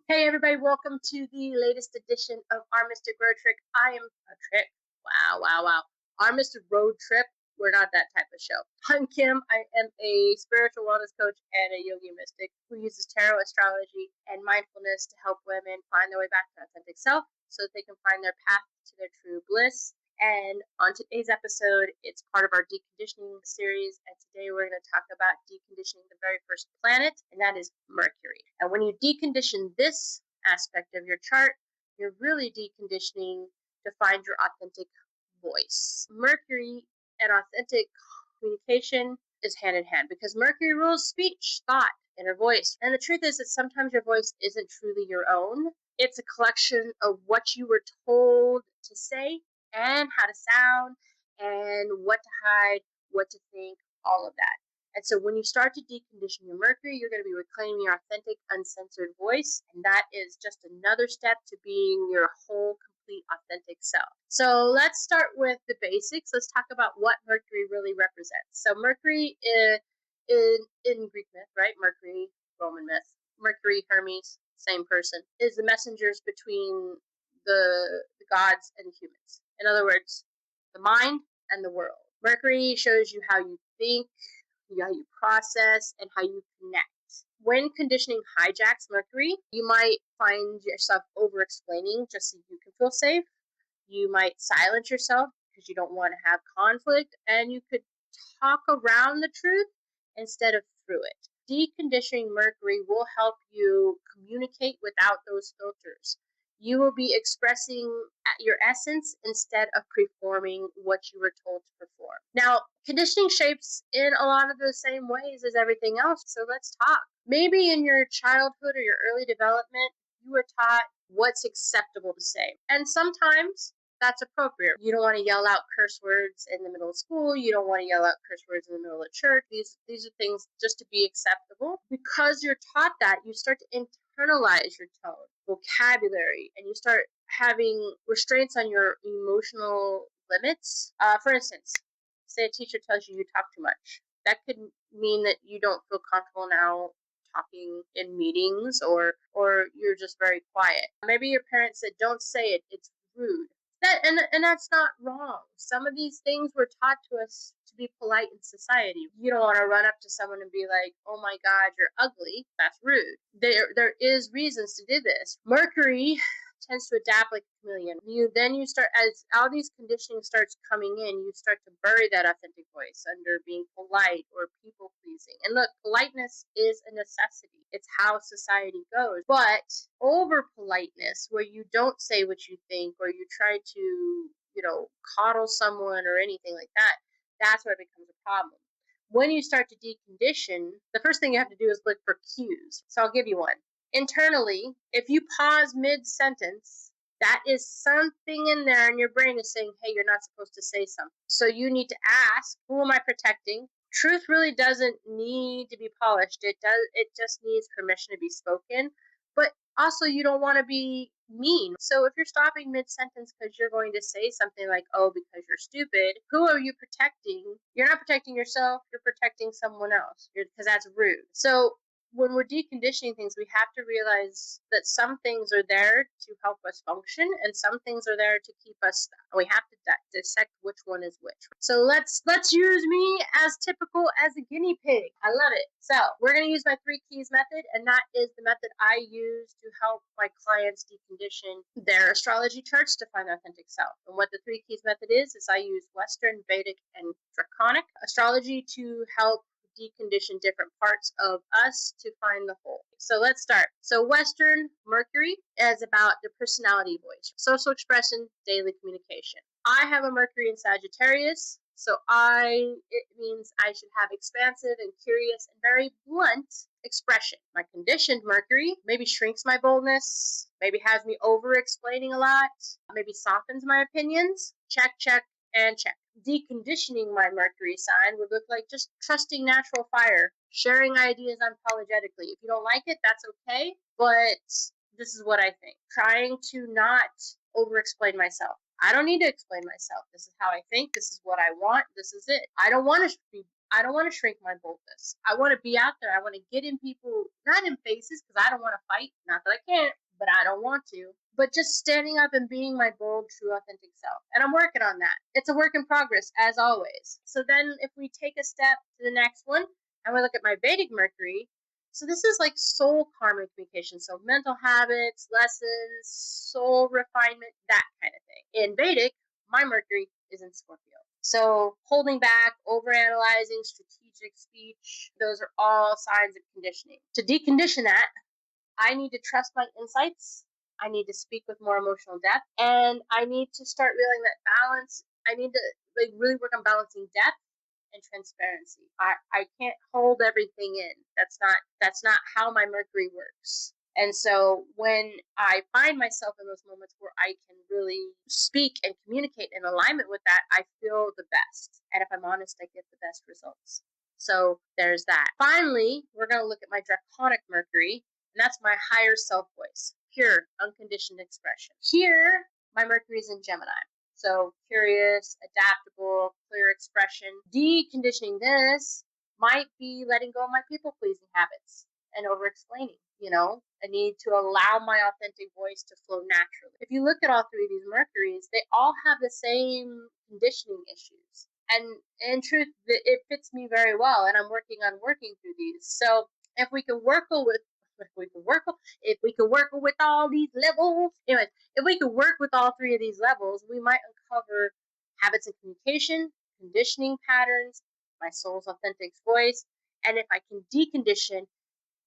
Hey everybody, welcome to the latest edition of Our Mystic Road Trip. I am a trip. Wow. Our Mystic Road Trip. We're not that type of show. I'm Kim. I am a spiritual wellness coach and a yogi mystic who uses tarot, astrology, and mindfulness to help women find their way back to authentic self so that they can find their path to their true bliss. And on today's episode, it's part of our deconditioning series. And today we're going to talk about deconditioning the very first planet, and that is Mercury. And when you decondition this aspect of your chart, you're really deconditioning to find your authentic voice. Mercury and authentic communication is hand in hand because Mercury rules speech, thought, and your voice. And the truth is that sometimes your voice isn't truly your own. It's a collection of what you were told to say and how to sound and what to hide, what to think, all of that. And so when you start to decondition your Mercury, you're going to be reclaiming your authentic, uncensored voice. And that is just another step to being your whole, complete, authentic self. So let's start with the basics. Let's talk about what Mercury really represents. So Mercury in Greek myth, right? Mercury, Roman myth. Mercury, Hermes, same person, is the messengers between the gods and humans. In other words, the mind and the world. Mercury shows you how you think, how you process, and how you connect. When conditioning hijacks Mercury, you might find yourself over explaining just so you can feel safe. You might silence yourself because you don't want to have conflict, and you could talk around the truth instead of through it. Deconditioning Mercury will help you communicate without those filters. You will be expressing your essence instead of performing what you were told to perform. Now, conditioning shapes in a lot of the same ways as everything else, so let's talk. Maybe in your childhood or your early development, you were taught what's acceptable to say. And sometimes that's appropriate. You don't want to yell out curse words in the middle of school. You don't want to yell out curse words in the middle of church. These are things just to be acceptable. Because you're taught that, you start to internalize your tone, vocabulary, and you start having restraints on your emotional limits. For instance, say a teacher tells you talk too much. That could mean that you don't feel comfortable now talking in meetings, or you're just very quiet. Maybe your parents said, don't say it, it's rude. And that's not wrong. Some of these things were taught to us to be polite in society. You don't want to run up to someone and be like, oh my God, you're ugly. That's rude. There is reasons to do this. Mercury tends to adapt like a chameleon. You start, as all these conditioning starts coming in, you start to bury that authentic voice under being polite or people pleasing. And look, politeness is a necessity. It's how society goes. But over politeness, where you don't say what you think or you try to, coddle someone or anything like that, that's where it becomes a problem. When you start to decondition, the first thing you have to do is look for cues. So I'll give you one. Internally, if you pause mid-sentence, that is something in there and your brain is saying, hey, you're not supposed to say something. So you need to ask, who am I protecting? Truth really doesn't need to be polished. It just needs permission to be spoken. But also, you don't want to be mean. So if you're stopping mid-sentence because you're going to say something like, oh, because you're stupid, who are you protecting? You're not protecting yourself. You're protecting someone else because that's rude. So when we're deconditioning things, we have to realize that some things are there to help us function and some things are there to keep us stuck. And we have to dissect which one is which. So let's use me as typical as a guinea pig. I love it. So we're going to use my 3 keys method, and that is the method I use to help my clients decondition their astrology charts to find their authentic self. And what the 3 keys method is I use Western, Vedic, and Draconic astrology to help decondition different parts of us to find the whole. So let's start. So Western Mercury is about the personality voice, social expression, daily communication. I have a Mercury in Sagittarius, so it means I should have expansive and curious and very blunt expression. My conditioned Mercury maybe shrinks my boldness, maybe has me over explaining a lot, maybe softens my opinions. Check, and check. Deconditioning my Mercury sign would look like just trusting natural fire, sharing ideas unapologetically. If you don't like it, that's okay, but this is what I think. Trying to not over-explain myself. I don't need to explain myself. This is how I think. This is what I want. This is it. I don't want to be I don't want to shrink my boldness. I want to be out there. I want to get in people, not in faces, because I don't want to fight. Not that I can't, but I don't want to. But just standing up and being my bold, true, authentic self. And I'm working on that. It's a work in progress, as always. So then if we take a step to the next one, and we look at my Vedic Mercury, so this is like soul karma communication. So mental habits, lessons, soul refinement, that kind of thing. In Vedic, my Mercury is in Scorpio. So holding back, overanalyzing, strategic speech, those are all signs of conditioning. To decondition that, I need to trust my insights. I need to speak with more emotional depth, and I need to start realizing that balance. I need to really work on balancing depth and transparency. I can't hold everything in. That's not how my Mercury works. And so when I find myself in those moments where I can really speak and communicate in alignment with that, I feel the best. And if I'm honest, I get the best results. So there's that. Finally, we're going to look at my Draconic Mercury, and that's my higher self voice, pure, unconditioned expression. Here, my Mercury is in Gemini. So curious, adaptable, clear expression. Deconditioning this might be letting go of my people-pleasing habits and over-explaining, a need to allow my authentic voice to flow naturally. If you look at all three of these Mercuries, they all have the same conditioning issues. And in truth, it fits me very well, and I'm working through these. So if we can work with all these levels, anyways, if we could work with all three of these levels, we might uncover habits of communication, conditioning patterns, my soul's authentic voice, and if I can decondition,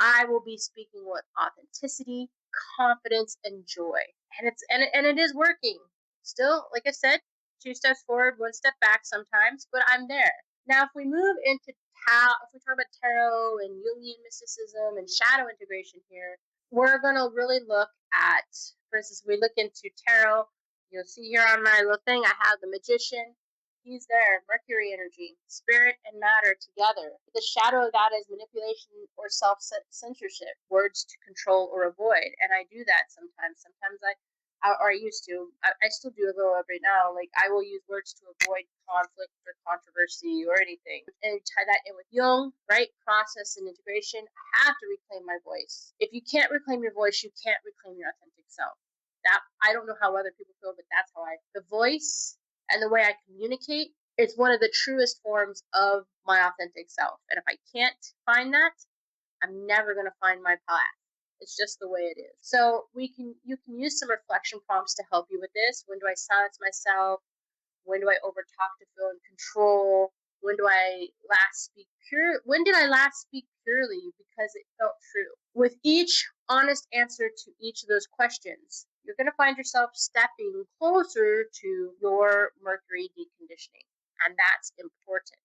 I will be speaking with authenticity, confidence, and joy. And it is working. Still, like I said, 2 steps forward, 1 step back sometimes, but I'm there. Now, if we move into if we talk about tarot and Jungian mysticism and shadow integration here, we're going to really look at, for instance, we look into tarot. You'll see here on my little thing, I have the magician. He's there, Mercury energy, spirit and matter together. The shadow of that is manipulation or self-censorship, words to control or avoid. And I do that sometimes. Sometimes I used to. I still do a little of it now. Like, I will use words to avoid conflict or controversy or anything. And tie that in with Jung, right? Process and integration. I have to reclaim my voice. If you can't reclaim your voice, you can't reclaim your authentic self. That, I don't know how other people feel, but that's how the voice and the way I communicate is one of the truest forms of my authentic self. And if I can't find that, I'm never going to find my path. It's just the way it is. So you can use some reflection prompts to help you with this. When do I silence myself? When do I overtalk to feel in control? When did I last speak purely because it felt true? With each honest answer to each of those questions, you're going to find yourself stepping closer to your Mercury deconditioning, and that's important.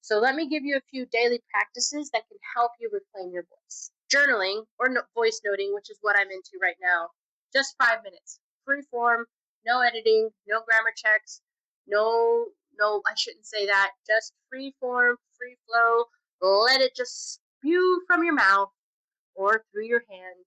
So let me give you a few daily practices that can help you reclaim your voice. Journaling or voice noting, which is what I'm into right now. Just 5 minutes. Free form, no editing, no grammar checks, no, I shouldn't say that. Just free form, free flow. Let it just spew from your mouth or through your hand.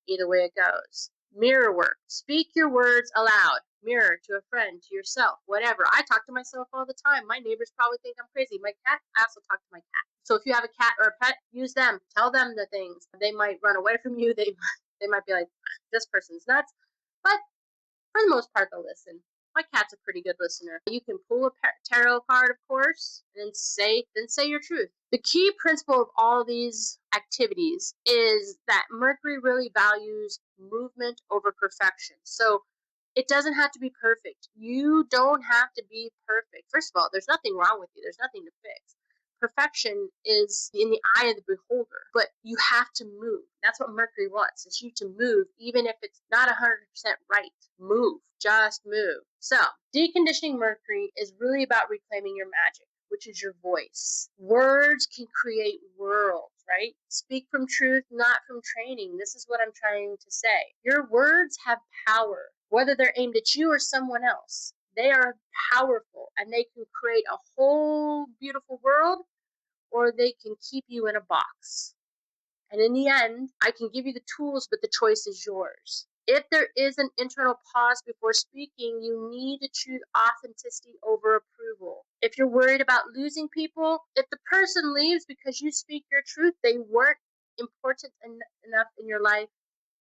Either way it goes. Mirror work. Speak your words aloud. Mirror to a friend, to yourself, whatever. I talk to myself all the time. My neighbors probably think I'm crazy. My cat, I also talk to my cat. So if you have a cat or a pet, use them. Tell them the things. They might run away from you. They might be like, this person's nuts. But for the most part, they'll listen. My cat's a pretty good listener. You can pull a tarot card, of course, and say your truth. The key principle of all these activities is that Mercury really values movement over perfection. So it doesn't have to be perfect. You don't have to be perfect. First of all, there's nothing wrong with you. There's nothing to fix. Perfection is in the eye of the beholder, but you have to move. That's what Mercury wants, is you to move, even if it's not 100% right. Move. Just move. So, deconditioning Mercury is really about reclaiming your magic, which is your voice. Words can create worlds, right? Speak from truth, not from training. This is what I'm trying to say. Your words have power, whether they're aimed at you or someone else. They are powerful, and they can create a whole beautiful world, or they can keep you in a box. And in the end, I can give you the tools, but the choice is yours. If there is an internal pause before speaking, you need to choose authenticity over approval. If you're worried about losing people, if the person leaves because you speak your truth, they weren't important enough in your life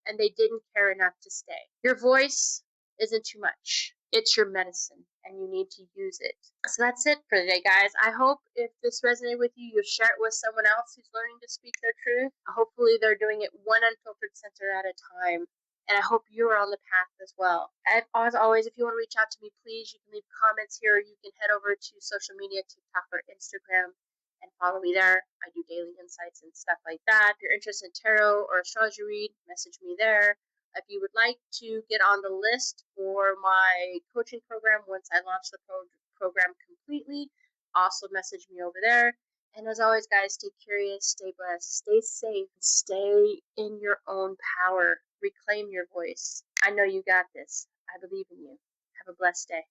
and they didn't care enough to stay. Your voice isn't too much. It's your medicine and you need to use it. So that's it for today, guys. I hope if this resonated with you, you'll share it with someone else who's learning to speak their truth. Hopefully they're doing it one unfiltered center at a time. And I hope you're on the path as well. As always, if you want to reach out to me, please, you can leave comments here. You can head over to social media, TikTok or Instagram, and follow me there. I do daily insights and stuff like that. If you're interested in tarot or astrology read, message me there. If you would like to get on the list for my coaching program once I launch the program completely, also message me over there. And as always, guys, stay curious, stay blessed, stay safe, stay in your own power. Reclaim your voice. I know you got this. I believe in you. Have a blessed day.